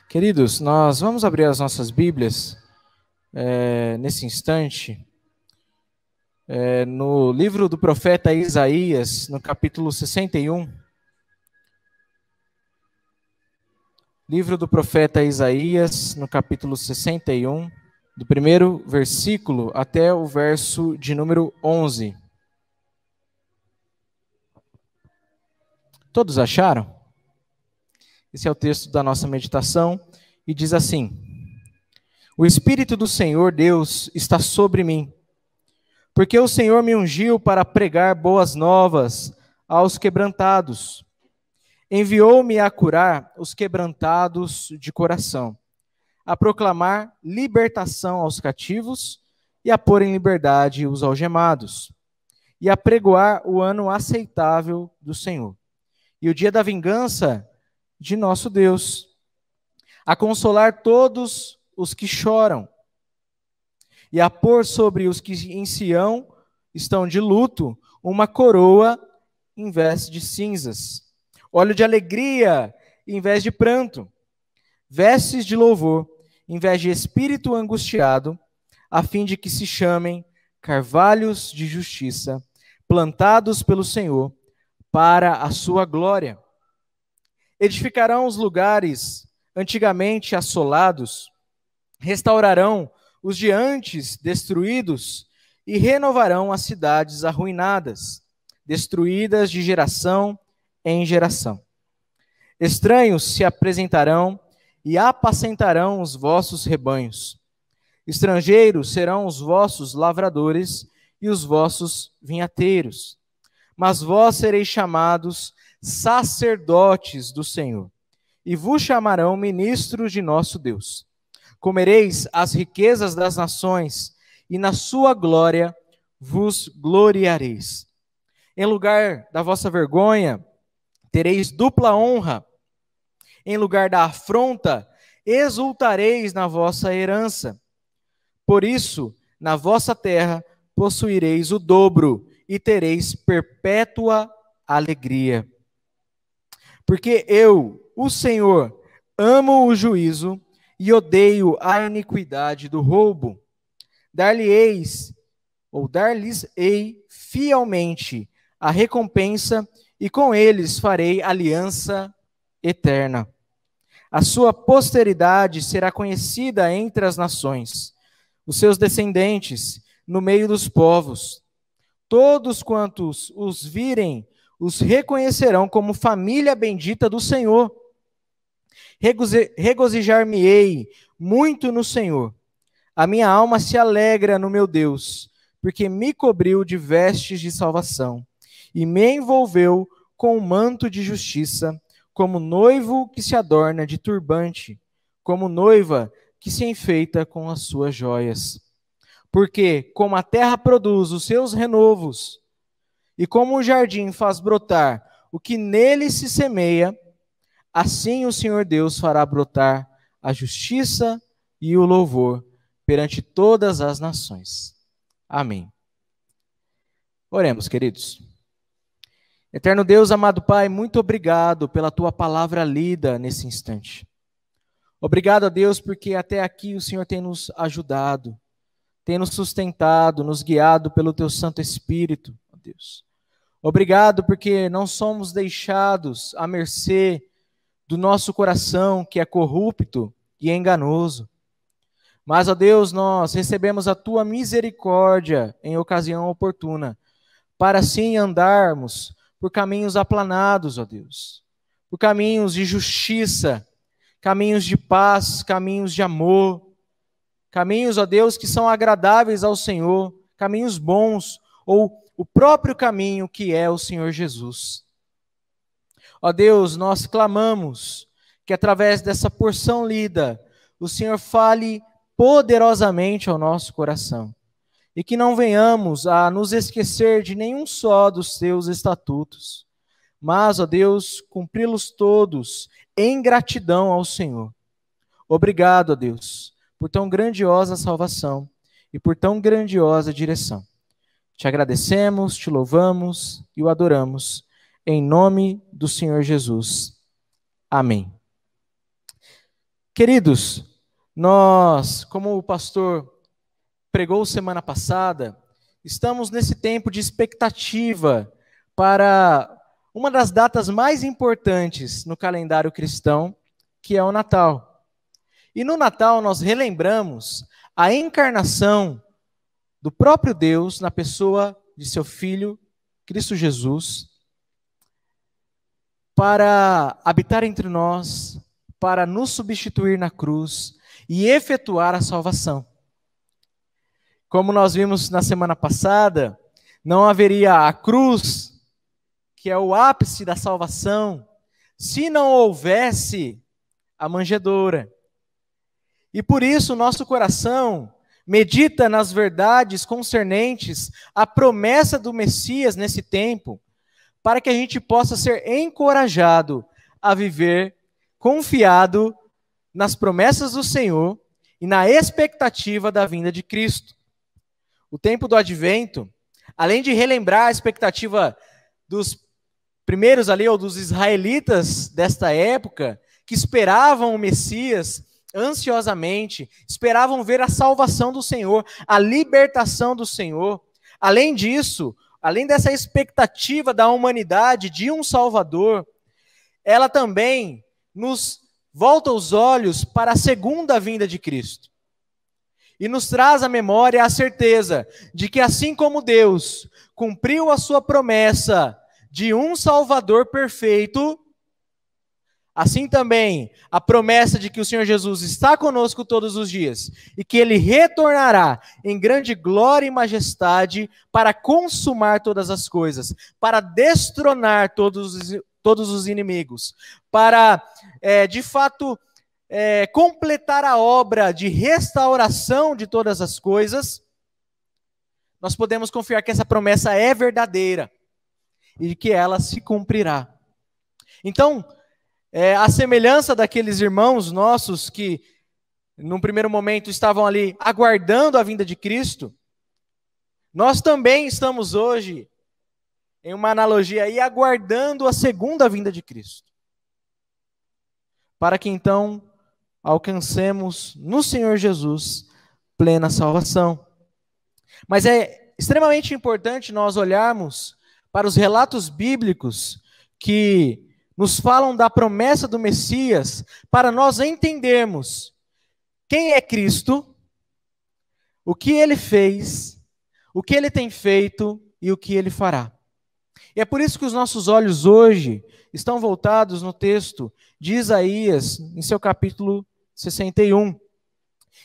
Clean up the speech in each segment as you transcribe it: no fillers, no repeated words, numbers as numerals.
Queridos, nós vamos abrir as nossas Bíblias nesse instante, no livro do profeta Isaías, no capítulo 61. Livro do profeta Isaías, no capítulo 61, do primeiro versículo até o verso de número 11. Todos acharam? Esse é o texto da nossa meditação e diz assim: O Espírito do Senhor Deus está sobre mim, porque o Senhor me ungiu para pregar boas novas aos quebrantados. Enviou-me a curar os quebrantados de coração, a proclamar libertação aos cativos e a pôr em liberdade os algemados, e a pregoar o ano aceitável do Senhor, e o dia da vingança de nosso Deus, a consolar todos os que choram, e a pôr sobre os que em Sião estão de luto uma coroa em vez de cinzas, óleo de alegria em vez de pranto, vestes de louvor em vez de espírito angustiado, a fim de que se chamem carvalhos de justiça, plantados pelo Senhor para a sua glória. Edificarão os lugares antigamente assolados, restaurarão os de antes destruídos e renovarão as cidades arruinadas, destruídas de geração em geração. Estranhos se apresentarão e apacentarão os vossos rebanhos. Estrangeiros serão os vossos lavradores e os vossos vinhateiros. Mas vós sereis chamados sacerdotes do Senhor, e vos chamarão ministros de nosso Deus. Comereis as riquezas das nações, e na sua glória vos gloriareis. Em lugar da vossa vergonha, tereis dupla honra. Em lugar da afronta, exultareis na vossa herança. Por isso, na vossa terra, possuireis o dobro, e tereis perpétua alegria. Porque eu, o Senhor, amo o juízo e odeio a iniquidade do roubo. Dar-lhes-ei fielmente a recompensa, e com eles farei aliança eterna. A sua posteridade será conhecida entre as nações, os seus descendentes no meio dos povos. Todos quantos os virem, os reconhecerão como família bendita do Senhor. Regozijar-me-ei muito no Senhor. A minha alma se alegra no meu Deus, porque me cobriu de vestes de salvação e me envolveu com um manto de justiça, como noivo que se adorna de turbante, como noiva que se enfeita com as suas joias. Porque, como a terra produz os seus renovos, e como o jardim faz brotar o que nele se semeia, assim o Senhor Deus fará brotar a justiça e o louvor perante todas as nações. Amém. Oremos, queridos. Eterno Deus, amado Pai, muito obrigado pela Tua palavra lida nesse instante. Obrigado a Deus porque até aqui o Senhor tem nos ajudado, tem nos sustentado, nos guiado pelo Teu Santo Espírito, ó Deus. Obrigado porque não somos deixados à mercê do nosso coração que é corrupto e enganoso. Mas, ó Deus, nós recebemos a Tua misericórdia em ocasião oportuna, para assim andarmos por caminhos aplanados, ó Deus, por caminhos de justiça, caminhos de paz, caminhos de amor, caminhos, ó Deus, que são agradáveis ao Senhor, caminhos bons, ou o próprio caminho que é o Senhor Jesus. Ó Deus, nós clamamos que através dessa porção lida, o Senhor fale poderosamente ao nosso coração, e que não venhamos a nos esquecer de nenhum só dos teus estatutos, mas, ó Deus, cumpri-los todos em gratidão ao Senhor. Obrigado, ó Deus, por tão grandiosa salvação e por tão grandiosa direção. Te agradecemos, te louvamos e o adoramos, em nome do Senhor Jesus. Amém. Queridos, nós, como o pastor pregou semana passada, estamos nesse tempo de expectativa para uma das datas mais importantes no calendário cristão, que é o Natal. E no Natal nós relembramos a encarnação do próprio Deus na pessoa de seu Filho, Cristo Jesus, para habitar entre nós, para nos substituir na cruz e efetuar a salvação. Como nós vimos na semana passada, não haveria a cruz, que é o ápice da salvação, se não houvesse a manjedoura. E por isso nosso coração medita nas verdades concernentes à promessa do Messias nesse tempo, para que a gente possa ser encorajado a viver confiado nas promessas do Senhor e na expectativa da vinda de Cristo. O tempo do Advento, além de relembrar a expectativa dos primeiros ali, ou dos israelitas desta época, que esperavam o Messias ansiosamente, esperavam ver a salvação do Senhor, a libertação do Senhor. Além disso, além dessa expectativa da humanidade de um Salvador, ela também nos volta os olhos para a segunda vinda de Cristo. E nos traz à memória a certeza de que assim como Deus cumpriu a sua promessa de um Salvador perfeito, assim também a promessa de que o Senhor Jesus está conosco todos os dias e que Ele retornará em grande glória e majestade para consumar todas as coisas, para destronar todos os inimigos, para, de fato, completar a obra de restauração de todas as coisas, nós podemos confiar que essa promessa é verdadeira e que ela se cumprirá. Então, a semelhança daqueles irmãos nossos que, num primeiro momento, estavam ali aguardando a vinda de Cristo, nós também estamos hoje, em uma analogia aí, aguardando a segunda vinda de Cristo. Para que então alcancemos no Senhor Jesus plena salvação. Mas é extremamente importante nós olharmos para os relatos bíblicos que nos falam da promessa do Messias, para nós entendermos quem é Cristo, o que Ele fez, o que Ele tem feito e o que Ele fará. E é por isso que os nossos olhos hoje estão voltados no texto de Isaías, em seu capítulo 61.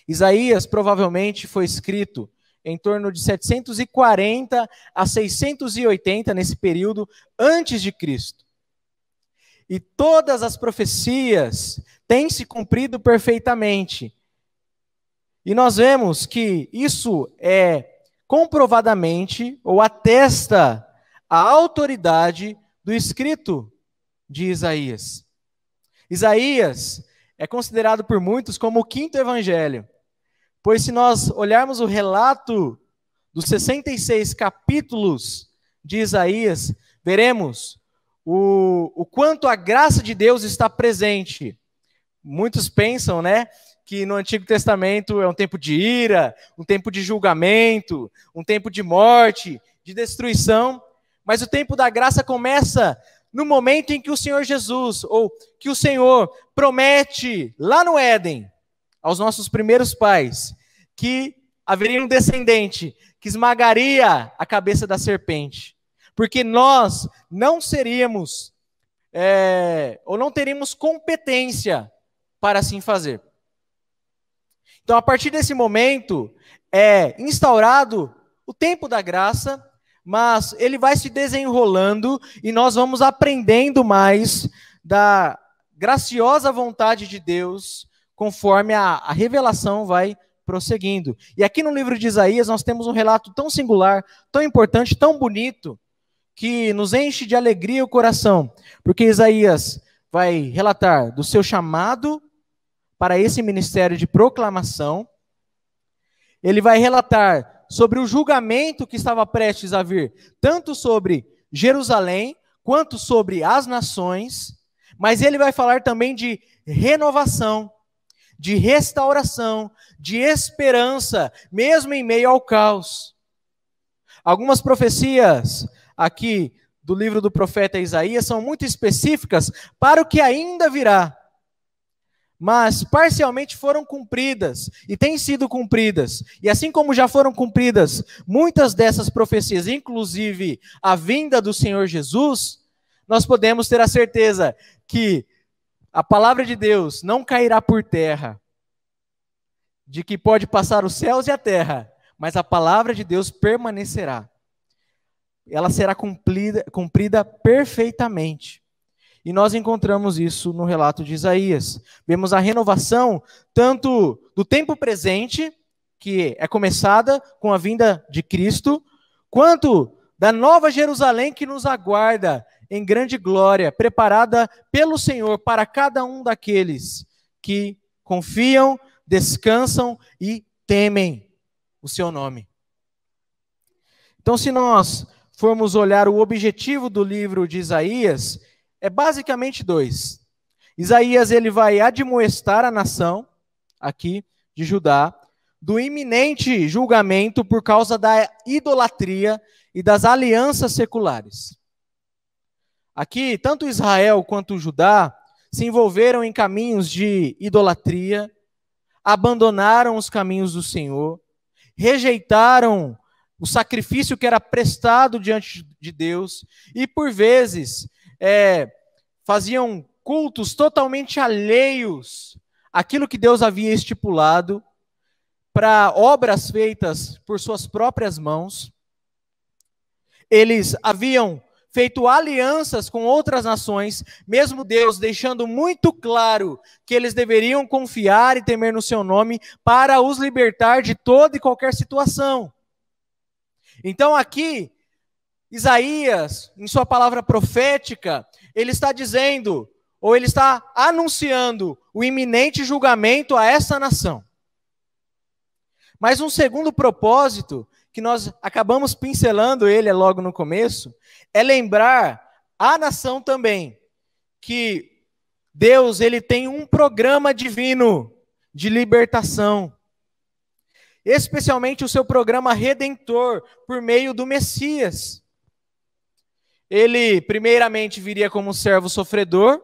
Isaías provavelmente foi escrito em torno de 740 a 680, nesse período, antes de Cristo. E todas as profecias têm se cumprido perfeitamente. E nós vemos que isso é comprovadamente, ou atesta a autoridade do escrito de Isaías. Isaías é considerado por muitos como o quinto evangelho, pois se nós olharmos o relato dos 66 capítulos de Isaías, veremos o quanto a graça de Deus está presente. Muitos pensam, que no Antigo Testamento é um tempo de ira, um tempo de julgamento, um tempo de morte, de destruição, mas o tempo da graça começa no momento em que o Senhor Jesus, ou que o Senhor promete lá no Éden, aos nossos primeiros pais, que haveria um descendente que esmagaria a cabeça da serpente, porque nós não seríamos, ou não teríamos competência para assim fazer. Então, a partir desse momento, é instaurado o tempo da graça, mas ele vai se desenrolando e nós vamos aprendendo mais da graciosa vontade de Deus, conforme a revelação vai prosseguindo. E aqui no livro de Isaías nós temos um relato tão singular, tão importante, tão bonito, que nos enche de alegria o coração, porque Isaías vai relatar do seu chamado para esse ministério de proclamação, ele vai relatar sobre o julgamento que estava prestes a vir, tanto sobre Jerusalém, quanto sobre as nações, mas ele vai falar também de renovação, de restauração, de esperança, mesmo em meio ao caos. Algumas profecias aqui do livro do profeta Isaías são muito específicas para o que ainda virá, mas parcialmente foram cumpridas e têm sido cumpridas. E assim como já foram cumpridas muitas dessas profecias, inclusive a vinda do Senhor Jesus, nós podemos ter a certeza que a palavra de Deus não cairá por terra, de que pode passar os céus e a terra, mas a palavra de Deus permanecerá. Ela será cumprida perfeitamente. E nós encontramos isso no relato de Isaías. Vemos a renovação tanto do tempo presente, que é começada com a vinda de Cristo, quanto da nova Jerusalém que nos aguarda em grande glória, preparada pelo Senhor para cada um daqueles que confiam, descansam e temem o seu nome. Então, se nós formos olhar o objetivo do livro de Isaías, é basicamente dois. Isaías ele vai admoestar a nação, aqui de Judá, do iminente julgamento por causa da idolatria e das alianças seculares. Aqui, tanto Israel quanto Judá se envolveram em caminhos de idolatria, abandonaram os caminhos do Senhor, rejeitaram o sacrifício que era prestado diante de Deus e, por vezes, faziam cultos totalmente alheios àquilo que Deus havia estipulado para obras feitas por suas próprias mãos. Eles haviam feito alianças com outras nações, mesmo Deus deixando muito claro que eles deveriam confiar e temer no seu nome para os libertar de toda e qualquer situação. Então aqui, Isaías, em sua palavra profética, ele está dizendo, ou ele está anunciando o iminente julgamento a essa nação. Mas um segundo propósito, que nós acabamos pincelando ele logo no começo, é lembrar a nação também que Deus ele tem um programa divino de libertação. Especialmente o seu programa redentor por meio do Messias. Ele primeiramente viria como servo sofredor,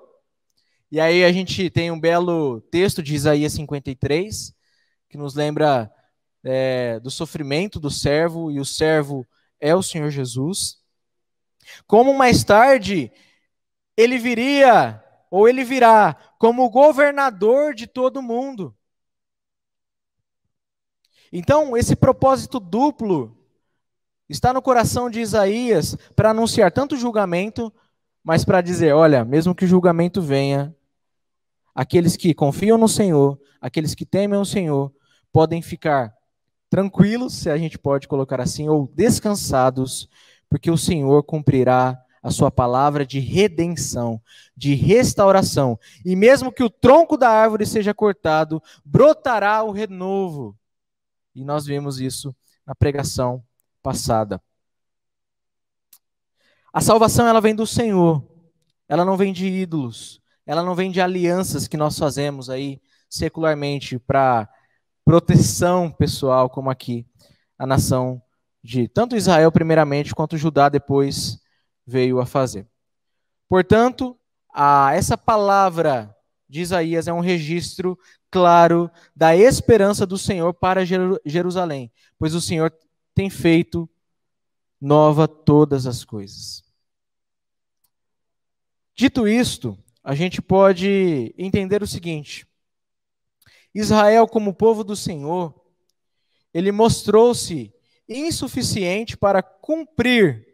e aí a gente tem um belo texto de Isaías 53, que nos lembra do sofrimento do servo, e o servo é o Senhor Jesus. Como mais tarde, ele viria, ou ele virá, como governador de todo mundo. Então, esse propósito duplo está no coração de Isaías para anunciar tanto o julgamento, mas para dizer, olha, mesmo que o julgamento venha, aqueles que confiam no Senhor, aqueles que temem o Senhor, podem ficar tranquilos, se a gente pode colocar assim, ou descansados, porque o Senhor cumprirá a sua palavra de redenção, de restauração. E mesmo que o tronco da árvore seja cortado, brotará o renovo. E nós vimos isso na pregação passada. A salvação ela vem do Senhor. Ela não vem de ídolos. Ela não vem de alianças que nós fazemos aí secularmente para proteção pessoal, como aqui a nação de tanto Israel primeiramente quanto Judá depois veio a fazer. Portanto, essa palavra de Isaías é um registro claro da esperança do Senhor para Jerusalém, pois o Senhor tem feito nova todas as coisas. Dito isto, a gente pode entender o seguinte: Israel, como povo do Senhor, ele mostrou-se insuficiente para cumprir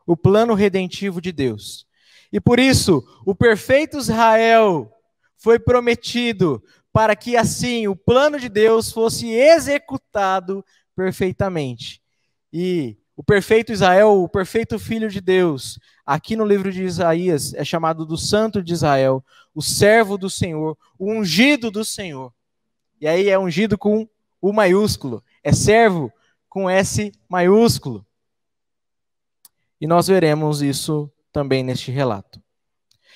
o plano redentivo de Deus. E por isso, o perfeito Israel foi prometido para que assim o plano de Deus fosse executado perfeitamente. E o perfeito Israel, o perfeito Filho de Deus, aqui no livro de Isaías, é chamado do Santo de Israel, o servo do Senhor, o ungido do Senhor. E aí é ungido com U maiúsculo, é servo com S maiúsculo. E nós veremos isso também neste relato.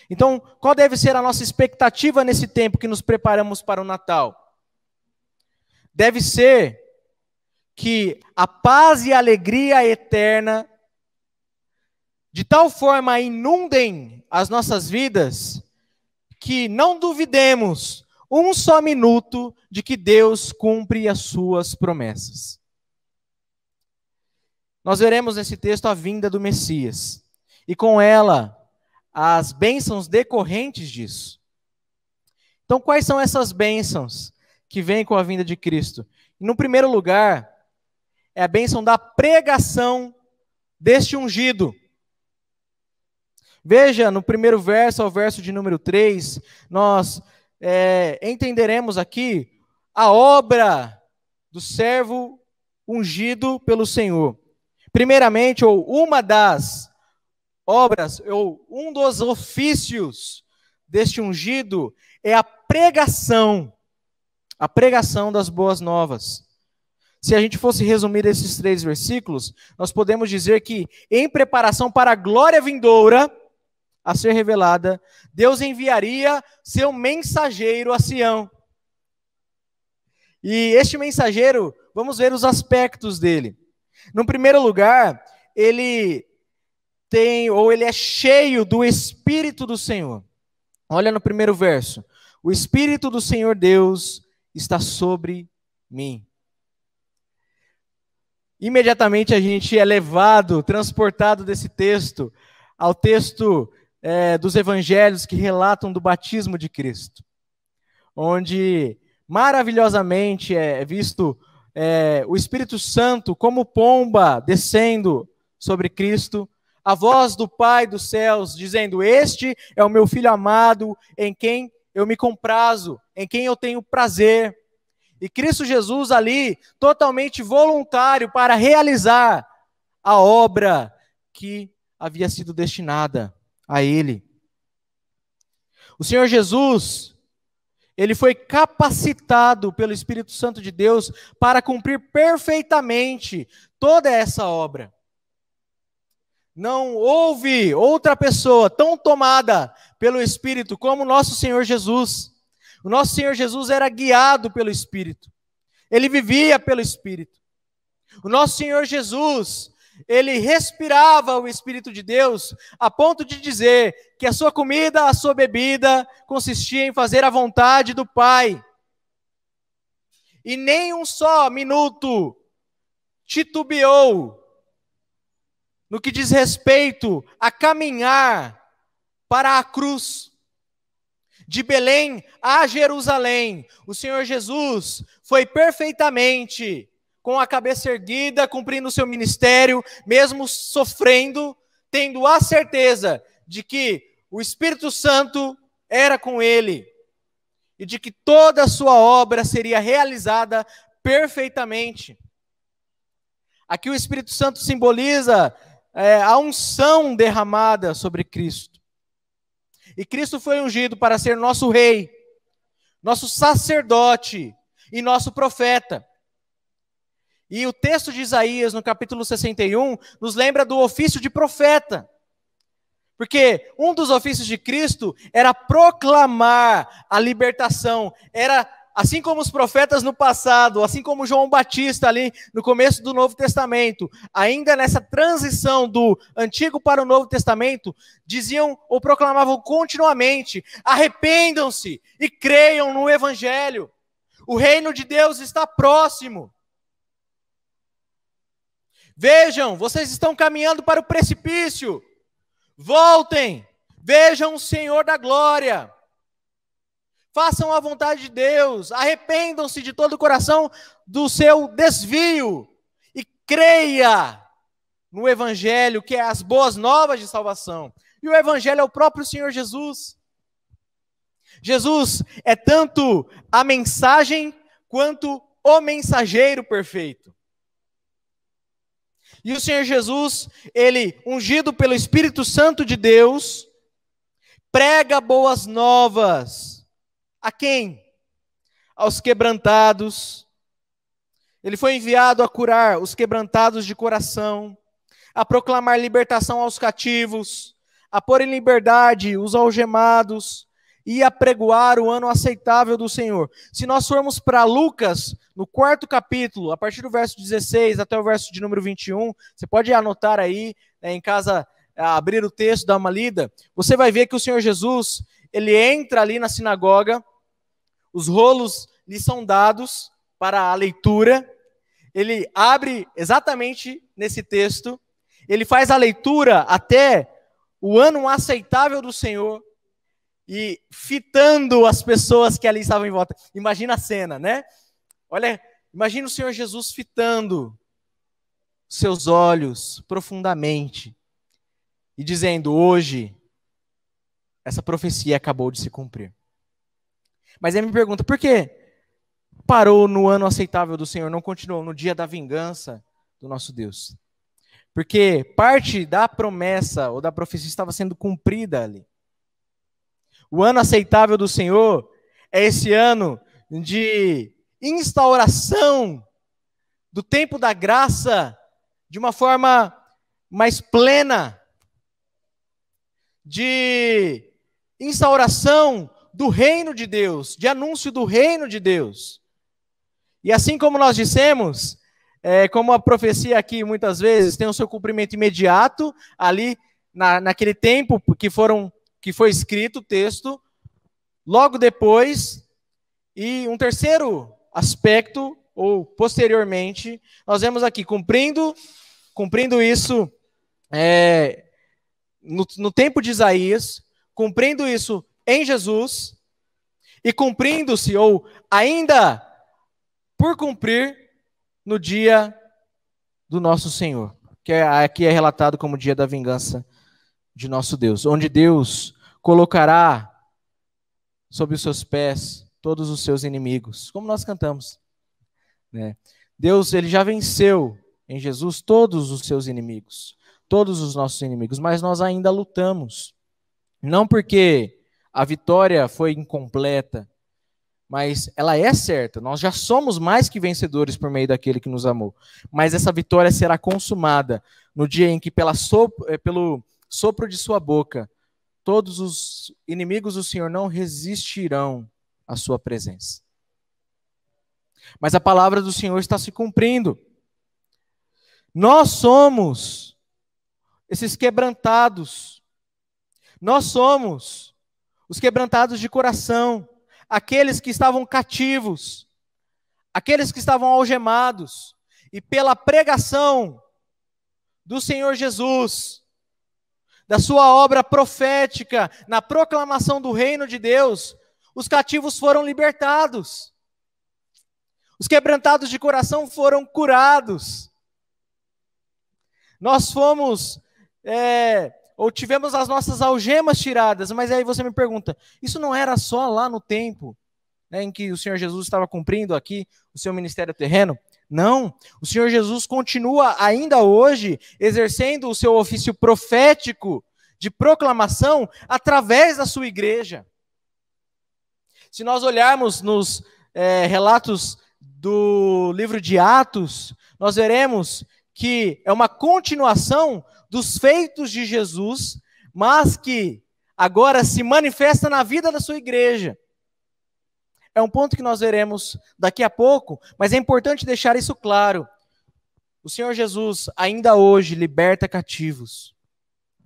Então, qual deve ser a nossa expectativa nesse tempo que nos preparamos para o Natal? deve ser que a paz e a alegria eterna de tal forma inundem as nossas vidas que não duvidemos um só minuto de que Deus cumpre as suas promessas. Nós veremos nesse texto a vinda do Messias e com ela as bênçãos decorrentes disso. Então, quais são essas bênçãos que vêm com a vinda de Cristo? No primeiro lugar, é a bênção da pregação deste ungido. Veja, no primeiro verso ao verso de número 3, nós entenderemos aqui a obra do servo ungido pelo Senhor. Primeiramente, ou uma das obras, ou um dos ofícios deste ungido é a pregação das boas novas. Se a gente fosse resumir esses 3 versículos, nós podemos dizer que, em preparação para a glória vindoura a ser revelada, Deus enviaria seu mensageiro a Sião. E este mensageiro, vamos ver os aspectos dele. No primeiro lugar, ele é cheio do Espírito do Senhor. Olha no primeiro verso. O Espírito do Senhor Deus está sobre mim. Imediatamente a gente é levado, transportado desse texto, ao texto dos evangelhos que relatam do batismo de Cristo, onde maravilhosamente é visto o Espírito Santo como pomba descendo sobre Cristo, a voz do Pai dos céus dizendo: este é o meu Filho amado, em quem eu me comprazo, em quem eu tenho prazer. E Cristo Jesus ali, totalmente voluntário para realizar a obra que havia sido destinada a Ele. O Senhor Jesus, Ele foi capacitado pelo Espírito Santo de Deus para cumprir perfeitamente toda essa obra. Não houve outra pessoa tão tomada pelo Espírito como o nosso Senhor Jesus. O nosso Senhor Jesus era guiado pelo Espírito. Ele vivia pelo Espírito. O nosso Senhor Jesus, ele respirava o Espírito de Deus a ponto de dizer que a sua comida, a sua bebida consistia em fazer a vontade do Pai. E nem um só minuto titubeou no que diz respeito a caminhar para a cruz. De Belém a Jerusalém, o Senhor Jesus foi perfeitamente com a cabeça erguida, cumprindo o seu ministério, mesmo sofrendo, tendo a certeza de que o Espírito Santo era com ele e de que toda a sua obra seria realizada perfeitamente. Aqui o Espírito Santo simboliza a unção derramada sobre Cristo. E Cristo foi ungido para ser nosso rei, nosso sacerdote e nosso profeta. E o texto de Isaías, no capítulo 61, nos lembra do ofício de profeta. Porque um dos ofícios de Cristo era proclamar a libertação. Era, assim como os profetas no passado, assim como João Batista ali no começo do Novo Testamento, ainda nessa transição do Antigo para o Novo Testamento, diziam ou proclamavam continuamente: arrependam-se e creiam no Evangelho. O reino de Deus está próximo. Vejam, vocês estão caminhando para o precipício. Voltem, vejam o Senhor da glória. Façam a vontade de Deus, arrependam-se de todo o coração do seu desvio e creia no Evangelho, que é as boas novas de salvação. E o Evangelho é o próprio Senhor Jesus. Jesus é tanto a mensagem quanto o mensageiro perfeito. E o Senhor Jesus, ele, ungido pelo Espírito Santo de Deus, prega boas novas. A quem? Aos quebrantados. Ele foi enviado a curar os quebrantados de coração, a proclamar libertação aos cativos, a pôr em liberdade os algemados e apregoar o ano aceitável do Senhor. Se nós formos para Lucas, no 4º capítulo, a partir do verso 16 até o verso de número 21, você pode anotar aí, em casa, abrir o texto, dar uma lida, você vai ver que o Senhor Jesus, ele entra ali na sinagoga, os rolos lhe são dados para a leitura, ele abre exatamente nesse texto, ele faz a leitura até o ano aceitável do Senhor, e fitando as pessoas que ali estavam em volta. Imagina a cena, né? Olha, imagina o Senhor Jesus fitando seus olhos profundamente e dizendo: hoje, essa profecia acabou de se cumprir. Mas ele me pergunta, por que parou no ano aceitável do Senhor, não continuou no dia da vingança do nosso Deus? Porque parte da promessa ou da profecia estava sendo cumprida ali. O ano aceitável do Senhor é esse ano de instauração do tempo da graça de uma forma mais plena, de instauração do reino de Deus, de anúncio do reino de Deus. E assim como nós dissemos, como a profecia aqui muitas vezes tem o seu cumprimento imediato, ali naquele tempo que foi escrito o texto, logo depois, e um terceiro aspecto, ou posteriormente, nós vemos aqui, cumprindo isso no tempo de Isaías, cumprindo isso em Jesus, e cumprindo-se, ou ainda por cumprir, no dia do nosso Senhor, que aqui é relatado como o dia da vingança de nosso Deus, onde Deus colocará sob os seus pés todos os seus inimigos, como nós cantamos, né? Deus, ele já venceu em Jesus todos os seus inimigos, todos os nossos inimigos, mas nós ainda lutamos, não porque a vitória foi incompleta, mas ela é certa, nós já somos mais que vencedores por meio daquele que nos amou, mas essa vitória será consumada no dia em que pelo sopro de sua boca, todos os inimigos do Senhor não resistirão à sua presença. Mas a palavra do Senhor está se cumprindo. Nós somos esses quebrantados. Nós somos os quebrantados de coração, aqueles que estavam cativos, aqueles que estavam algemados, e pela pregação do Senhor Jesus, da sua obra profética, na proclamação do reino de Deus, os cativos foram libertados. Os quebrantados de coração foram curados. Nós fomos, ou tivemos as nossas algemas tiradas, mas aí você me pergunta, isso não era só lá no tempo, né, em que o Senhor Jesus estava cumprindo aqui o seu ministério terreno? Não, o Senhor Jesus continua ainda hoje exercendo o seu ofício profético de proclamação através da sua igreja. Se nós olharmos nos relatos do livro de Atos, nós veremos que é uma continuação dos feitos de Jesus, mas que agora se manifesta na vida da sua igreja. É um ponto que nós veremos daqui a pouco, mas é importante deixar isso claro. O Senhor Jesus ainda hoje liberta cativos.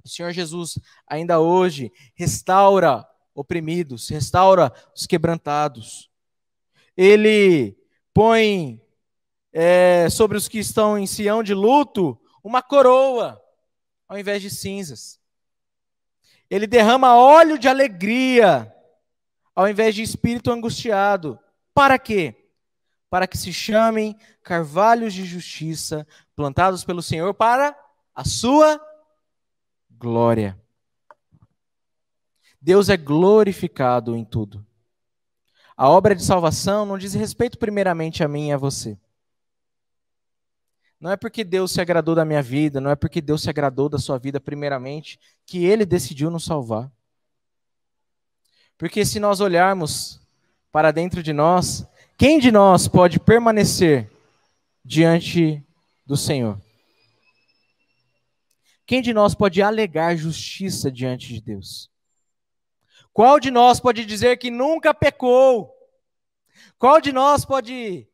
O Senhor Jesus ainda hoje restaura oprimidos, restaura os quebrantados. Ele põe sobre os que estão em Sião de luto uma coroa, ao invés de cinzas. Ele derrama óleo de alegria, ao invés de espírito angustiado. Para quê? Para que se chamem carvalhos de justiça, plantados pelo Senhor para a sua glória. Deus é glorificado em tudo. A obra de salvação não diz respeito primeiramente a mim e a você. Não é porque Deus se agradou da minha vida, não é porque Deus se agradou da sua vida primeiramente, que Ele decidiu nos salvar. Porque se nós olharmos para dentro de nós, quem de nós pode permanecer diante do Senhor? Quem de nós pode alegar justiça diante de Deus? Qual de nós pode dizer que nunca pecou? Qual de nós pode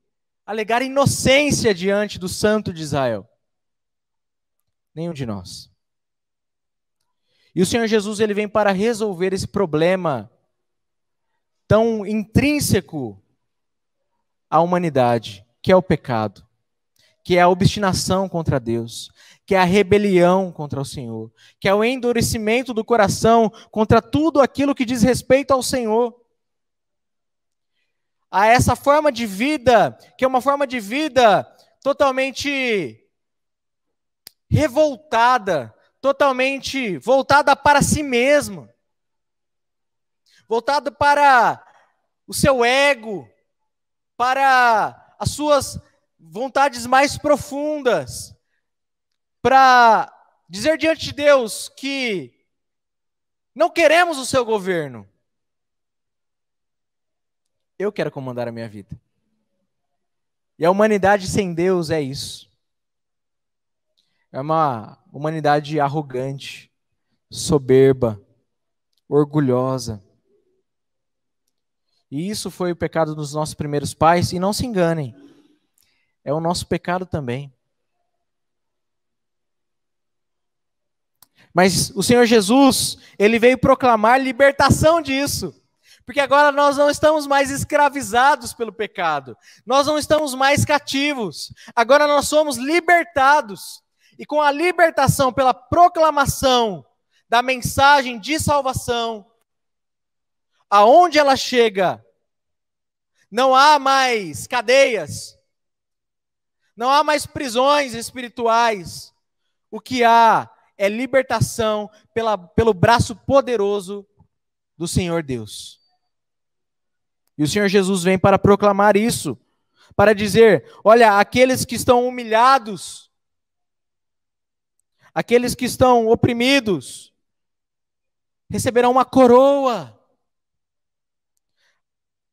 alegar inocência diante do Santo de Israel? Nenhum de nós. E o Senhor Jesus, ele vem para resolver esse problema tão intrínseco à humanidade, que é o pecado, que é a obstinação contra Deus, que é a rebelião contra o Senhor, que é o endurecimento do coração contra tudo aquilo que diz respeito ao Senhor. A essa forma de vida, que é uma forma de vida totalmente revoltada, totalmente voltada para si mesma, voltada para o seu ego, para as suas vontades mais profundas, para dizer diante de Deus que não queremos o seu governo. Eu quero comandar a minha vida. E a humanidade sem Deus é isso. É uma humanidade arrogante, soberba, orgulhosa. E isso foi o pecado dos nossos primeiros pais, e não se enganem, é o nosso pecado também. Mas o Senhor Jesus, ele veio proclamar libertação disso. Porque agora nós não estamos mais escravizados pelo pecado. Nós não estamos mais cativos. Agora nós somos libertados. E com a libertação pela proclamação da mensagem de salvação, aonde ela chega, não há mais cadeias, não há mais prisões espirituais. O que há é libertação pelo braço poderoso do Senhor Deus. E o Senhor Jesus vem para proclamar isso, para dizer, olha, aqueles que estão humilhados, aqueles que estão oprimidos, receberão uma coroa,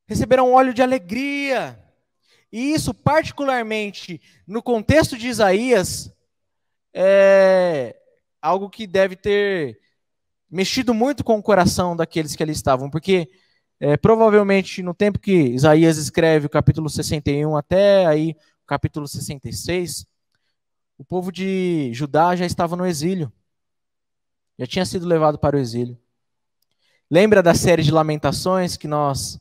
receberão óleo de alegria. E isso, particularmente, no contexto de Isaías, é algo que deve ter mexido muito com o coração daqueles que ali estavam, porque provavelmente no tempo que Isaías escreve o capítulo 61 até aí o capítulo 66, o povo de Judá já estava no exílio, já tinha sido levado para o exílio. Lembra da série de Lamentações que nós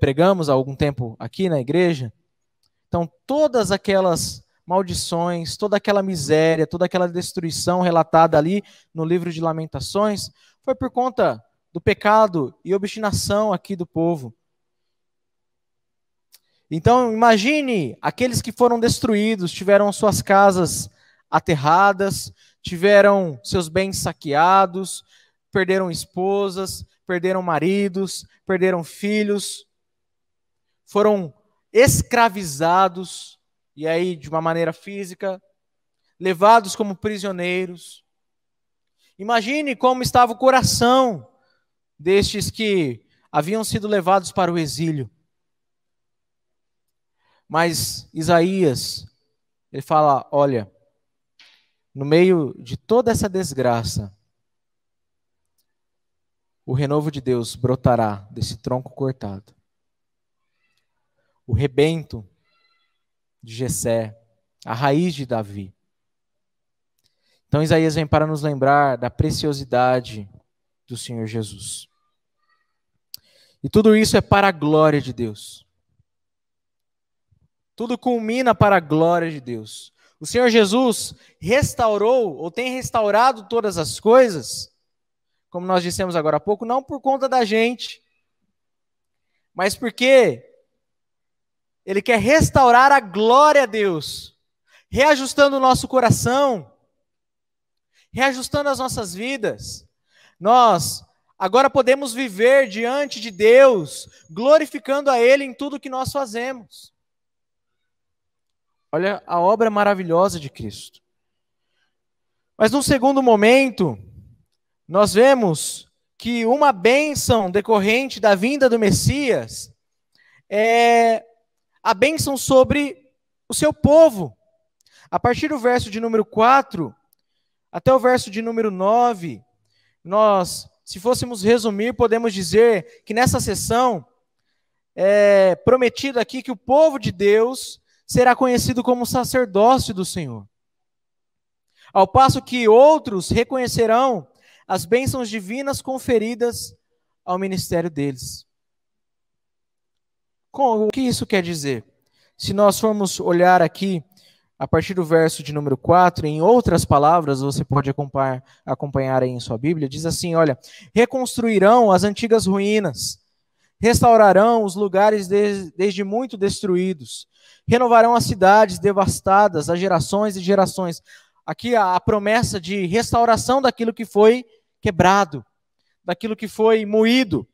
pregamos há algum tempo aqui na igreja? Então, todas aquelas maldições, toda aquela miséria, toda aquela destruição relatada ali no livro de Lamentações, foi por conta do pecado e obstinação aqui do povo. Então, imagine aqueles que foram destruídos, tiveram suas casas aterradas, tiveram seus bens saqueados, perderam esposas, perderam maridos, perderam filhos, foram escravizados, e aí de uma maneira física, levados como prisioneiros. Imagine como estava o coração destes que haviam sido levados para o exílio. Mas Isaías, ele fala, olha, no meio de toda essa desgraça, o renovo de Deus brotará desse tronco cortado. O rebento de Jessé, a raiz de Davi. Então Isaías vem para nos lembrar da preciosidade do Senhor Jesus. E tudo isso é para a glória de Deus. Tudo culmina para a glória de Deus. O Senhor Jesus restaurou, ou tem restaurado todas as coisas, como nós dissemos agora há pouco, não por conta da gente, mas porque Ele quer restaurar a glória a Deus, reajustando o nosso coração, reajustando as nossas vidas. Nós agora podemos viver diante de Deus, glorificando a Ele em tudo que nós fazemos. Olha a obra maravilhosa de Cristo. Mas num segundo momento, nós vemos que uma bênção decorrente da vinda do Messias é a bênção sobre o seu povo. A partir do verso de número 4 até o verso de número 9, nós se fôssemos resumir, podemos dizer que nessa sessão é prometido aqui que o povo de Deus será conhecido como sacerdócio do Senhor. Ao passo que outros reconhecerão as bênçãos divinas conferidas ao ministério deles. O que isso quer dizer? Se nós formos olhar aqui, a partir do verso de número 4, em outras palavras, você pode acompanhar aí em sua Bíblia, diz assim, olha, reconstruirão as antigas ruínas, restaurarão os lugares desde muito destruídos, renovarão as cidades devastadas há gerações e gerações. Aqui a promessa de restauração daquilo que foi quebrado, daquilo que foi moído.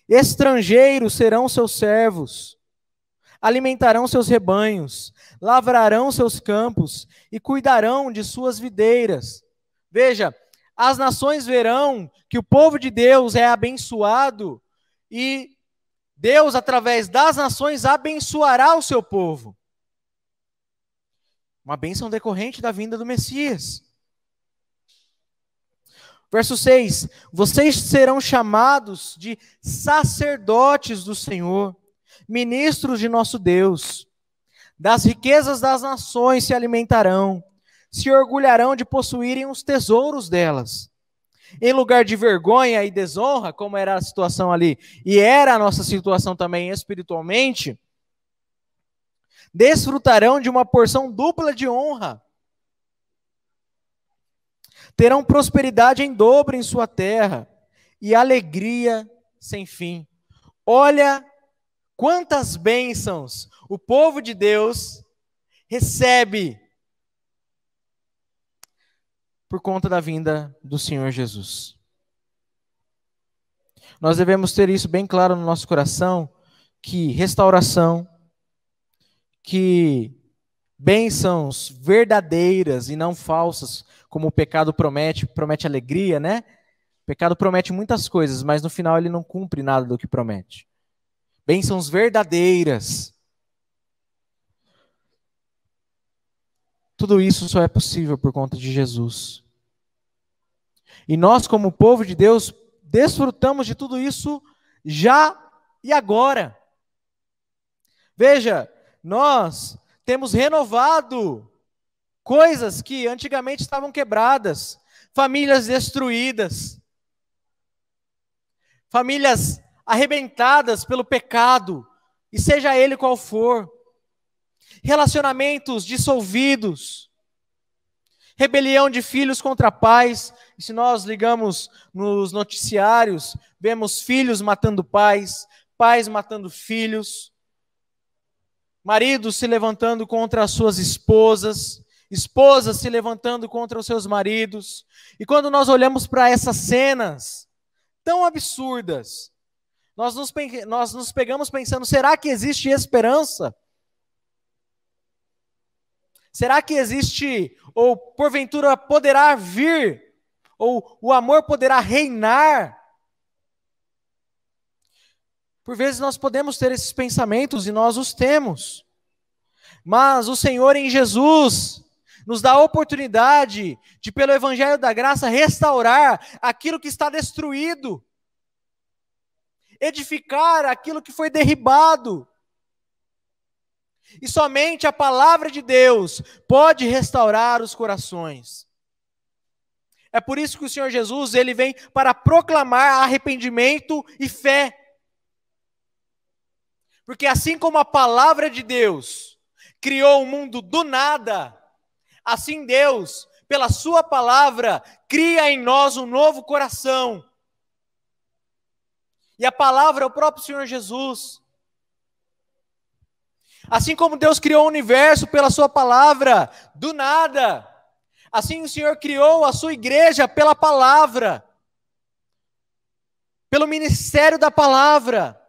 Estrangeiros serão seus servos, alimentarão seus rebanhos, lavrarão seus campos e cuidarão de suas videiras. Veja, as nações verão que o povo de Deus é abençoado e Deus, através das nações, abençoará o seu povo. Uma bênção decorrente da vinda do Messias. Verso 6, vocês serão chamados de sacerdotes do Senhor, ministros de nosso Deus. Das riquezas das nações se alimentarão, se orgulharão de possuírem os tesouros delas. Em lugar de vergonha e desonra, como era a situação ali, e era a nossa situação também espiritualmente, desfrutarão de uma porção dupla de honra. Terão prosperidade em dobro em sua terra e alegria sem fim. Olha quantas bênçãos o povo de Deus recebe por conta da vinda do Senhor Jesus. Nós devemos ter isso bem claro no nosso coração, que restauração, que bênçãos verdadeiras e não falsas, como o pecado promete alegria, né? O pecado promete muitas coisas, mas no final ele não cumpre nada do que promete. Bênçãos verdadeiras. Tudo isso só é possível por conta de Jesus. E nós, como povo de Deus, desfrutamos de tudo isso já e agora. Veja, nós temos renovado coisas que antigamente estavam quebradas, famílias destruídas, famílias arrebentadas pelo pecado, e seja ele qual for, relacionamentos dissolvidos, rebelião de filhos contra pais. E se nós ligamos nos noticiários, vemos filhos matando pais, pais matando filhos, maridos se levantando contra as suas esposas, esposas se levantando contra os seus maridos. E quando nós olhamos para essas cenas tão absurdas, nós nos pegamos pensando, será que existe esperança? Será que existe, ou porventura poderá vir, ou o amor poderá reinar? Por vezes nós podemos ter esses pensamentos e nós os temos. Mas o Senhor em Jesus nos dá a oportunidade de, pelo Evangelho da Graça, restaurar aquilo que está destruído, edificar aquilo que foi derribado. E somente a palavra de Deus pode restaurar os corações. É por isso que o Senhor Jesus, ele vem para proclamar arrependimento e fé. Porque assim como a palavra de Deus criou o mundo do nada, assim Deus, pela sua palavra, cria em nós um novo coração. E a palavra é o próprio Senhor Jesus. Assim como Deus criou o universo pela sua palavra, do nada, assim o Senhor criou a sua igreja pela palavra, pelo ministério da palavra.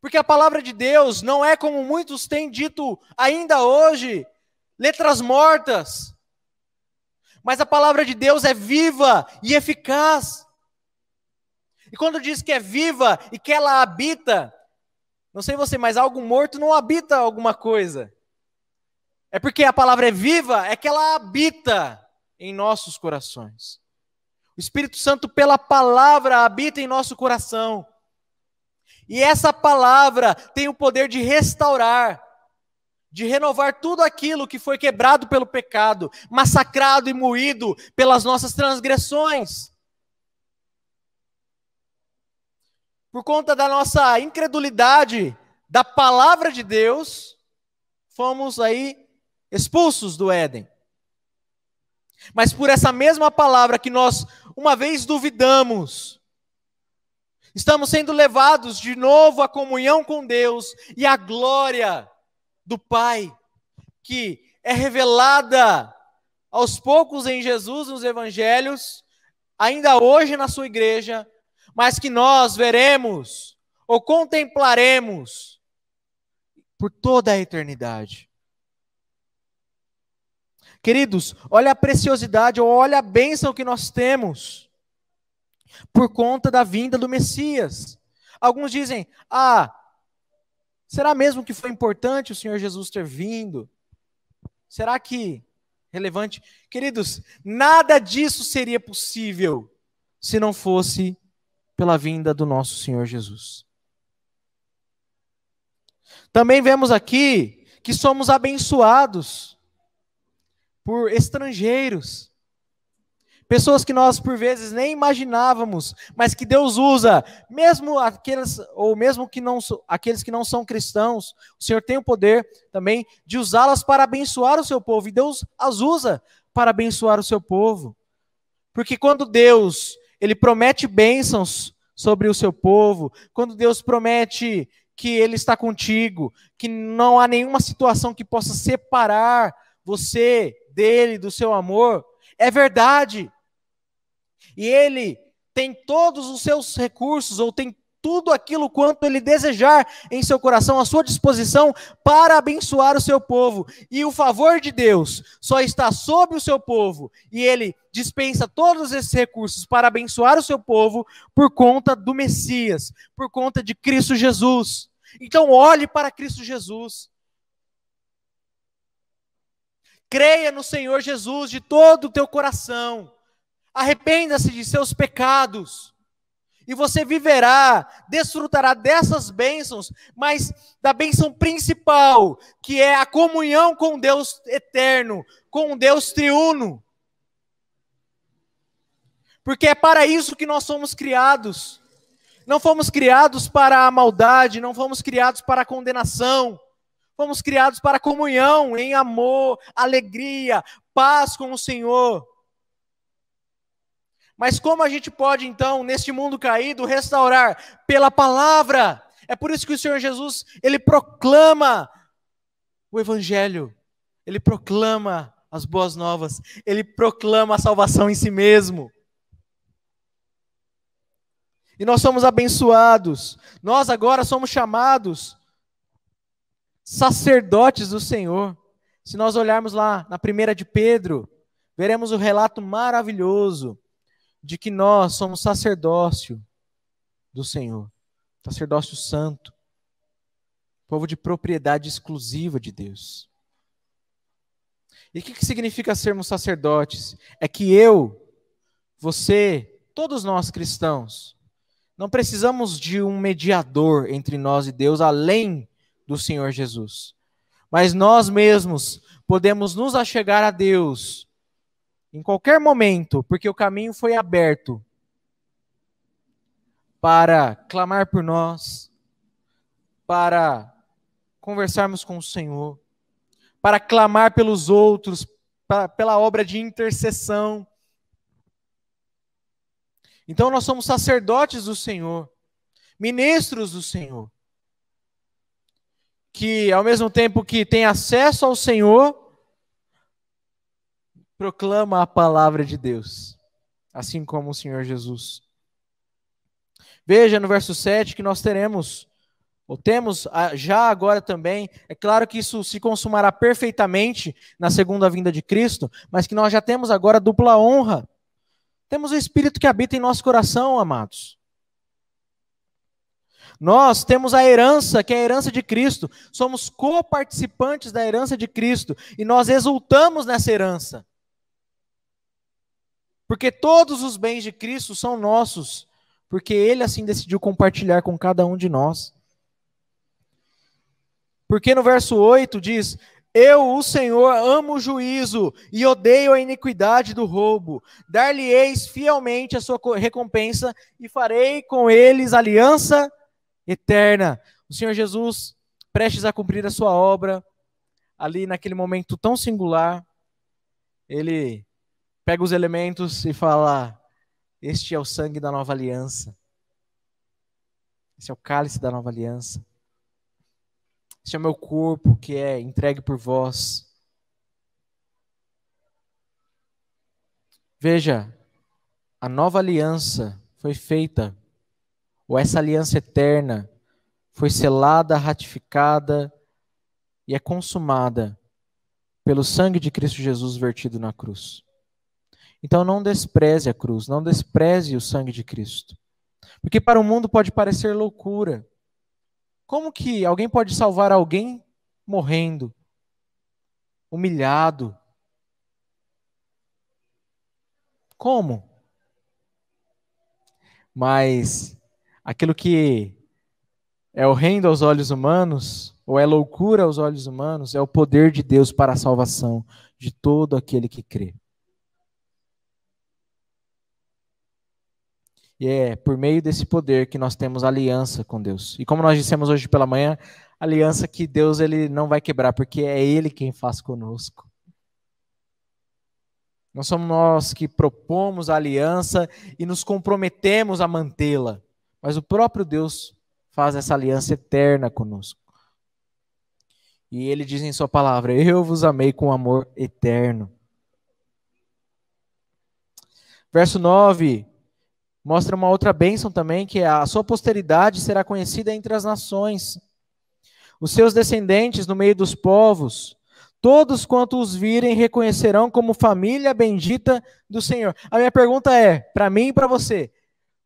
Porque a palavra de Deus não é, como muitos têm dito ainda hoje, letras mortas. Mas a palavra de Deus é viva e eficaz. E quando diz que é viva e que ela habita, não sei você, mas algo morto não habita alguma coisa. É porque a palavra é viva, é que ela habita em nossos corações. O Espírito Santo, pela palavra, habita em nosso coração. E essa palavra tem o poder de restaurar, de renovar tudo aquilo que foi quebrado pelo pecado, massacrado e moído pelas nossas transgressões. Por conta da nossa incredulidade da palavra de Deus, fomos aí expulsos do Éden. Mas por essa mesma palavra que nós uma vez duvidamos, estamos sendo levados de novo à comunhão com Deus e à glória do Pai, que é revelada aos poucos em Jesus nos evangelhos, ainda hoje na sua igreja, mas que nós veremos ou contemplaremos por toda a eternidade. Queridos, olha a preciosidade, ou olha a bênção que nós temos por conta da vinda do Messias. Alguns dizem, será mesmo que foi importante o Senhor Jesus ter vindo? Será que relevante? Queridos, nada disso seria possível se não fosse pela vinda do nosso Senhor Jesus. Também vemos aqui que somos abençoados por estrangeiros, pessoas que nós por vezes nem imaginávamos, mas que Deus usa, mesmo aqueles que não são cristãos, o Senhor tem o poder também de usá-las para abençoar o seu povo, e Deus as usa para abençoar o seu povo, porque quando Deus, Ele promete bênçãos sobre o seu povo, quando Deus promete que Ele está contigo, que não há nenhuma situação que possa separar você dele, do seu amor, é verdade. E Ele tem todos os seus recursos, ou tem tudo aquilo quanto Ele desejar em seu coração, à sua disposição, para abençoar o seu povo. E o favor de Deus só está sobre o seu povo, e Ele dispensa todos esses recursos para abençoar o seu povo por conta do Messias, por conta de Cristo Jesus. Então olhe para Cristo Jesus. Creia no Senhor Jesus de todo o teu coração. Arrependa-se de seus pecados. E você viverá, desfrutará dessas bênçãos, mas da bênção principal, que é a comunhão com Deus eterno, com Deus triuno. Porque é para isso que nós somos criados. Não fomos criados para a maldade, não fomos criados para a condenação. Fomos criados para comunhão, em amor, alegria, paz com o Senhor. Mas como a gente pode, então, neste mundo caído, restaurar? Pela palavra. É por isso que o Senhor Jesus, Ele proclama o Evangelho. Ele proclama as boas novas. Ele proclama a salvação em si mesmo. E nós somos abençoados. Nós agora somos chamados sacerdotes do Senhor. Se nós olharmos lá na 1 de Pedro, veremos o relato maravilhoso de que nós somos sacerdócio do Senhor, sacerdócio santo, povo de propriedade exclusiva de Deus. E o que significa sermos sacerdotes? É que você, todos nós cristãos, não precisamos de um mediador entre nós e Deus, além do Senhor Jesus. Mas nós mesmos podemos nos achegar a Deus em qualquer momento, porque o caminho foi aberto para clamar por nós, para conversarmos com o Senhor, para clamar pelos outros, pela obra de intercessão. Então nós somos sacerdotes do Senhor, ministros do Senhor, que ao mesmo tempo que tem acesso ao Senhor, proclama a palavra de Deus, assim como o Senhor Jesus. Veja no verso 7 que nós temos já agora também, é claro que isso se consumará perfeitamente na segunda vinda de Cristo, mas que nós já temos agora dupla honra. Temos o Espírito que habita em nosso coração, amados. Nós temos a herança, que é a herança de Cristo. Somos coparticipantes da herança de Cristo. E nós exultamos nessa herança. Porque todos os bens de Cristo são nossos, porque Ele assim decidiu compartilhar com cada um de nós. Porque no verso 8 diz: eu, o Senhor, amo o juízo e odeio a iniquidade do roubo. Dar-lhe-eis fielmente a sua recompensa e farei com eles aliança eterna. O Senhor Jesus, prestes a cumprir a sua obra, ali naquele momento tão singular, ele pega os elementos e fala: este é o sangue da nova aliança. Esse é o cálice da nova aliança. Este é o meu corpo que é entregue por vós. Veja, a nova aliança foi feita, ou essa aliança eterna foi selada, ratificada e é consumada pelo sangue de Cristo Jesus vertido na cruz. Então não despreze a cruz, não despreze o sangue de Cristo. Porque para o mundo pode parecer loucura. Como que alguém pode salvar alguém morrendo, humilhado? Como? Mas aquilo que é horrendo aos olhos humanos, ou é loucura aos olhos humanos, é o poder de Deus para a salvação de todo aquele que crê. E é por meio desse poder que nós temos aliança com Deus. E como nós dissemos hoje pela manhã, aliança que Deus ele não vai quebrar, porque é Ele quem faz conosco. Não somos nós que propomos a aliança e nos comprometemos a mantê-la, mas o próprio Deus faz essa aliança eterna conosco. E Ele diz em sua palavra: eu vos amei com amor eterno. Verso 9 mostra uma outra bênção também, que é: a sua posteridade será conhecida entre as nações, os seus descendentes no meio dos povos. Todos quanto os virem reconhecerão como família bendita do Senhor. A minha pergunta é, para mim e para você: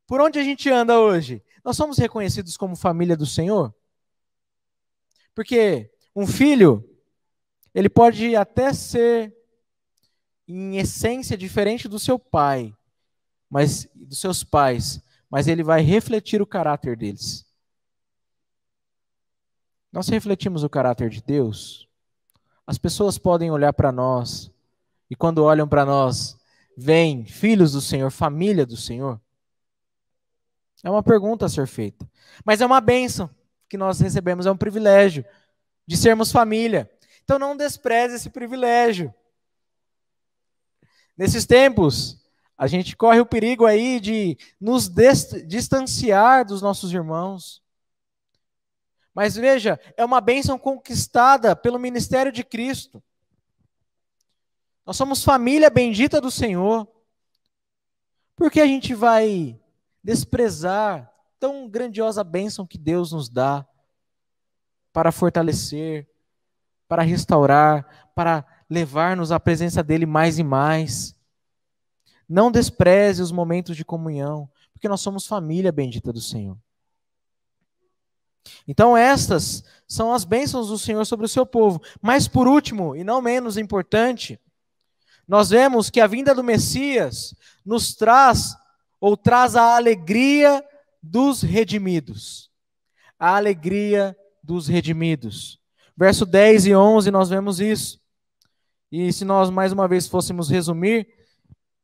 por onde a gente anda hoje? Nós somos reconhecidos como família do Senhor? Porque um filho, ele pode até ser, em essência, diferente do seu pai, mas dos seus pais, mas ele vai refletir o caráter deles. Nós refletimos o caráter de Deus? As pessoas podem olhar para nós, e quando olham para nós, veem filhos do Senhor, família do Senhor? É uma pergunta a ser feita. Mas é uma bênção que nós recebemos, é um privilégio de sermos família. Então não despreze esse privilégio. Nesses tempos, a gente corre o perigo aí de nos distanciar dos nossos irmãos. Mas veja, é uma bênção conquistada pelo ministério de Cristo. Nós somos família bendita do Senhor. Por que a gente vai desprezar tão grandiosa bênção que Deus nos dá para fortalecer, para restaurar, para levar-nos à presença dEle mais e mais? Não despreze os momentos de comunhão, porque nós somos família bendita do Senhor. Então estas são as bênçãos do Senhor sobre o seu povo. Mas por último, e não menos importante, nós vemos que a vinda do Messias nos traz, ou traz a alegria dos redimidos. A alegria dos redimidos. Verso 10 e 11 nós vemos isso. E se nós mais uma vez fôssemos resumir,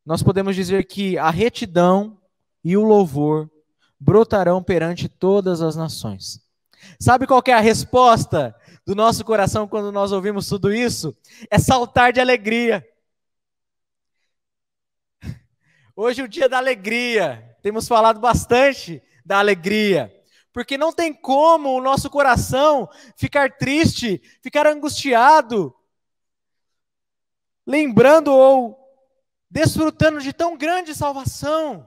nós podemos dizer que a retidão e o louvor brotarão perante todas as nações. Sabe qual que é a resposta do nosso coração quando nós ouvimos tudo isso? É saltar de alegria. Hoje é o dia da alegria. Temos falado bastante da alegria. Porque não tem como o nosso coração ficar triste, ficar angustiado, lembrando ou desfrutando de tão grande salvação.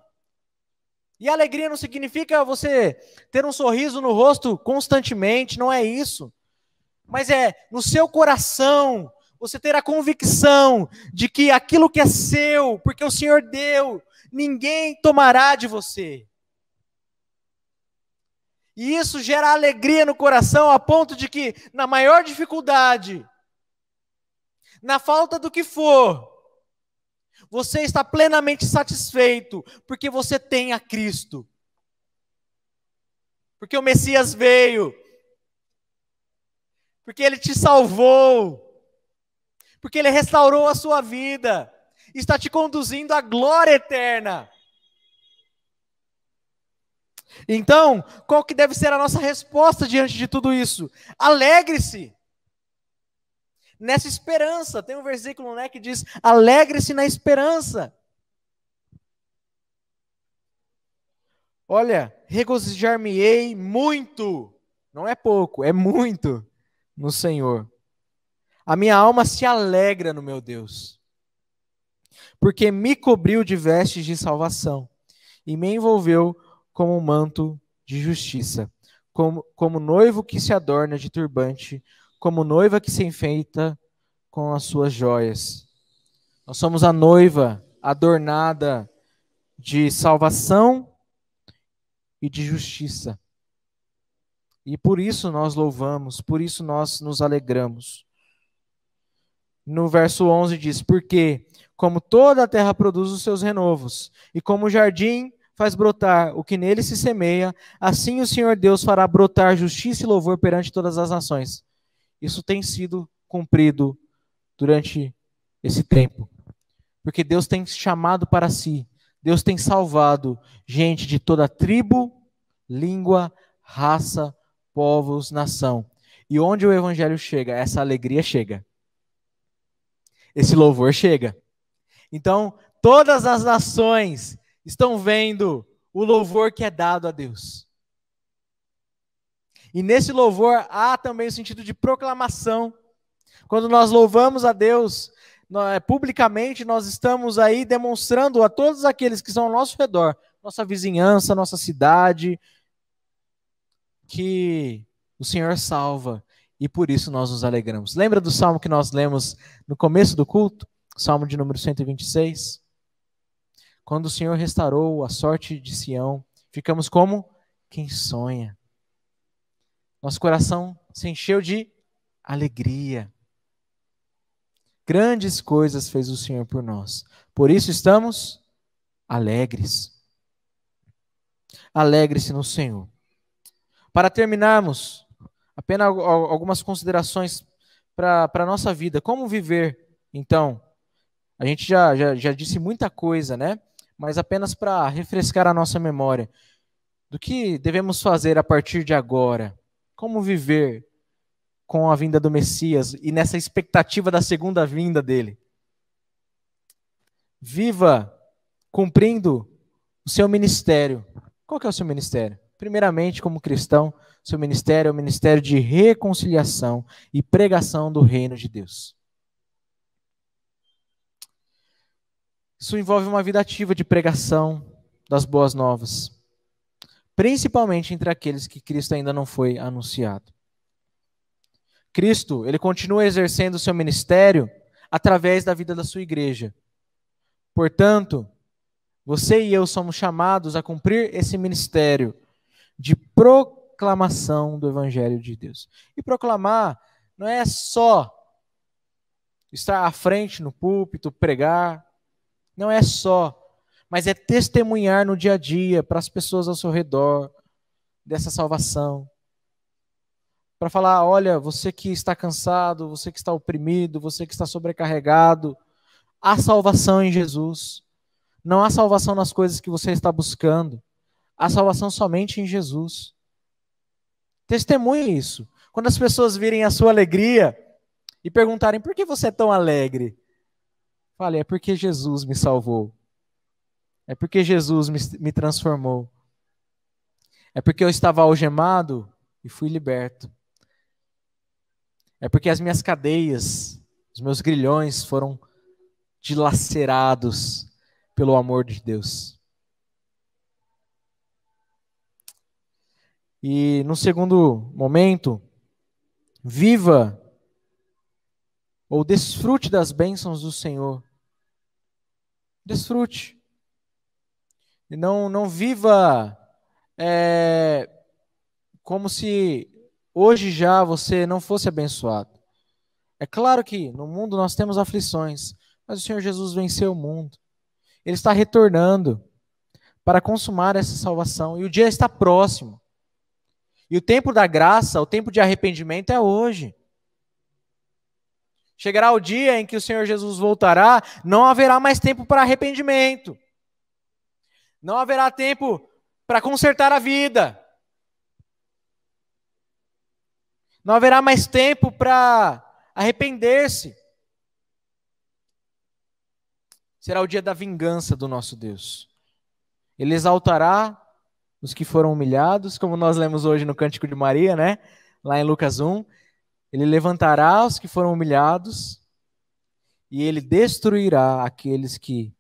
E alegria não significa você ter um sorriso no rosto constantemente, não é isso. Mas é no seu coração, você ter a convicção de que aquilo que é seu, porque o Senhor deu, ninguém tomará de você. E isso gera alegria no coração a ponto de que, na maior dificuldade, na falta do que for, Você está plenamente satisfeito porque você tem a Cristo. Porque o Messias veio. Porque ele te salvou. Porque ele restaurou a sua vida. Está te conduzindo à glória eterna. Então, qual que deve ser a nossa resposta diante de tudo isso? Alegre-se. Nessa esperança. Tem um versículo, né, que diz: alegre-se na esperança. Olha, regozijar-me-ei muito. Não é pouco, é muito no Senhor. A minha alma se alegra no meu Deus, porque me cobriu de vestes de salvação e me envolveu como um manto de justiça, como noivo que se adorna de turbante, como noiva que se enfeita com as suas joias. Nós somos a noiva adornada de salvação e de justiça. E por isso nós louvamos, por isso nós nos alegramos. No verso 11 diz: porque, como toda a terra produz os seus renovos, e como o jardim faz brotar o que nele se semeia, assim o Senhor Deus fará brotar justiça e louvor perante todas as nações. Isso tem sido cumprido durante esse tempo. Porque Deus tem chamado para si, Deus tem salvado gente de toda tribo, língua, raça, povos, nação. E onde o evangelho chega, essa alegria chega. Esse louvor chega. Então, todas as nações estão vendo o louvor que é dado a Deus. E nesse louvor há também o sentido de proclamação. Quando nós louvamos a Deus publicamente, nós estamos aí demonstrando a todos aqueles que estão ao nosso redor, nossa vizinhança, nossa cidade, que o Senhor salva. E por isso nós nos alegramos. Lembra do salmo que nós lemos no começo do culto? Salmo de número 126. Quando o Senhor restaurou a sorte de Sião, ficamos como quem sonha. Nosso coração se encheu de alegria. Grandes coisas fez o Senhor por nós. Por isso estamos alegres. Alegre-se no Senhor. Para terminarmos, apenas algumas considerações para a nossa vida. Como viver, então? A gente já disse muita coisa, né? Mas apenas para refrescar a nossa memória. Do que devemos fazer a partir de agora? Como viver com a vinda do Messias e nessa expectativa da segunda vinda dele? Viva cumprindo o seu ministério. Qual que é o seu ministério? Primeiramente, como cristão, seu ministério é o ministério de reconciliação e pregação do reino de Deus. Isso envolve uma vida ativa de pregação das boas novas, principalmente entre aqueles que Cristo ainda não foi anunciado. Cristo, ele continua exercendo o seu ministério através da vida da sua igreja. Portanto, você e eu somos chamados a cumprir esse ministério de proclamação do Evangelho de Deus. E proclamar não é só estar à frente no púlpito, pregar, não é só, mas é testemunhar no dia a dia para as pessoas ao seu redor dessa salvação. Para falar, olha, você que está cansado, você que está oprimido, você que está sobrecarregado, há salvação em Jesus. Não há salvação nas coisas que você está buscando. Há salvação somente em Jesus. Testemunhe isso. Quando as pessoas virem a sua alegria e perguntarem, por que você é tão alegre? Fale, é porque Jesus me salvou. É porque Jesus me transformou. É porque eu estava algemado e fui liberto. É porque as minhas cadeias, os meus grilhões foram dilacerados pelo amor de Deus. E no segundo momento, viva ou desfrute das bênçãos do Senhor. Desfrute. E não viva como se hoje já você não fosse abençoado. É claro que no mundo nós temos aflições, Mas o Senhor Jesus venceu o mundo. Ele está retornando para consumar essa salvação. E o dia está próximo. E o tempo da graça, o tempo de arrependimento é hoje. Chegará o dia em que o Senhor Jesus voltará, não haverá mais tempo para arrependimento. Não haverá tempo para consertar a vida. Não haverá mais tempo para arrepender-se. Será o dia da vingança do nosso Deus. Ele exaltará os que foram humilhados, como nós lemos hoje no Cântico de Maria, né? Lá em Lucas 1. Ele levantará os que foram humilhados e ele destruirá aqueles que,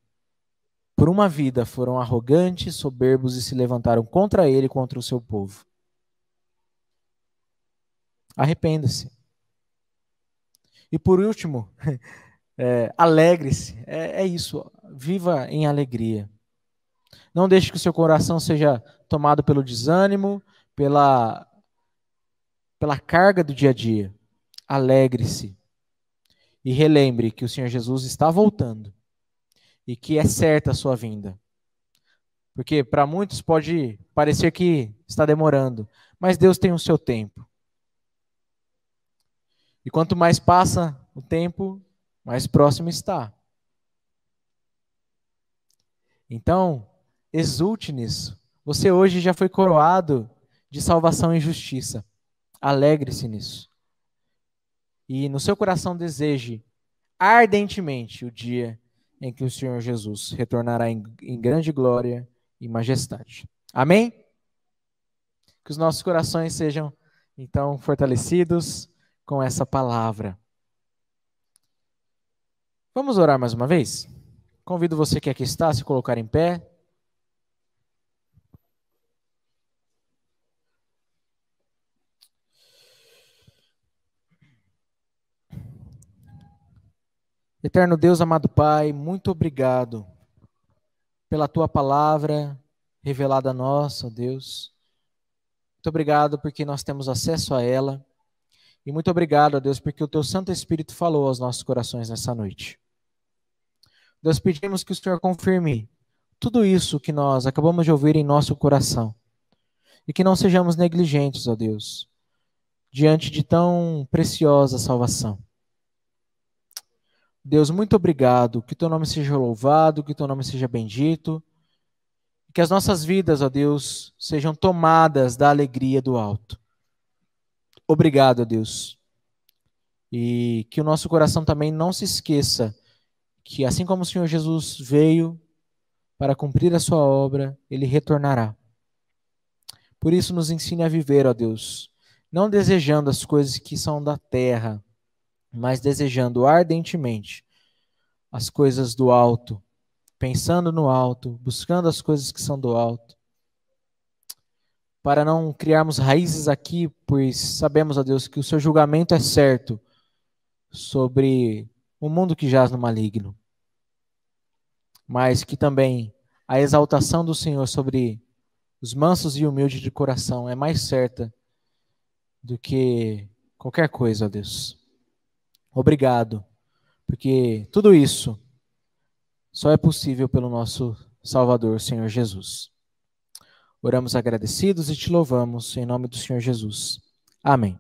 por uma vida, foram arrogantes, soberbos e se levantaram contra ele e contra o seu povo. Arrependa-se. E por último, alegre-se. É isso. Viva em alegria. Não deixe que o seu coração seja tomado pelo desânimo, pela carga do dia a dia. Alegre-se. E relembre que o Senhor Jesus está voltando. E que é certa a sua vinda. Porque para muitos pode parecer que está demorando. Mas Deus tem o seu tempo. E quanto mais passa o tempo, mais próximo está. Então, exulte nisso. Você hoje já foi coroado de salvação e justiça. Alegre-se nisso. E no seu coração deseje ardentemente o dia em que o Senhor Jesus retornará em grande glória e majestade. Amém? Que os nossos corações sejam, então, fortalecidos com essa palavra. Vamos orar mais uma vez? Convido você que aqui está a se colocar em pé. Eterno Deus, amado Pai, muito obrigado pela Tua palavra revelada a nós, ó Deus. Muito obrigado porque nós temos acesso a ela. E muito obrigado, ó Deus, porque o Teu Santo Espírito falou aos nossos corações nessa noite. Deus, pedimos que o Senhor confirme tudo isso que nós acabamos de ouvir em nosso coração. E que não sejamos negligentes, ó Deus, diante de tão preciosa salvação. Deus, muito obrigado, que Teu nome seja louvado, que Teu nome seja bendito, que as nossas vidas, ó Deus, sejam tomadas da alegria do alto. Obrigado, ó Deus. E que o nosso coração também não se esqueça que assim como o Senhor Jesus veio para cumprir a sua obra, Ele retornará. Por isso nos ensine a viver, ó Deus, não desejando as coisas que são da terra, mas desejando ardentemente as coisas do alto, pensando no alto, buscando as coisas que são do alto, para não criarmos raízes aqui, pois sabemos, ó Deus, que o seu julgamento é certo sobre o mundo que jaz no maligno, mas que também a exaltação do Senhor sobre os mansos e humildes de coração é mais certa do que qualquer coisa, ó Deus. Obrigado, porque tudo isso só é possível pelo nosso Salvador, Senhor Jesus. Oramos agradecidos e te louvamos em nome do Senhor Jesus. Amém.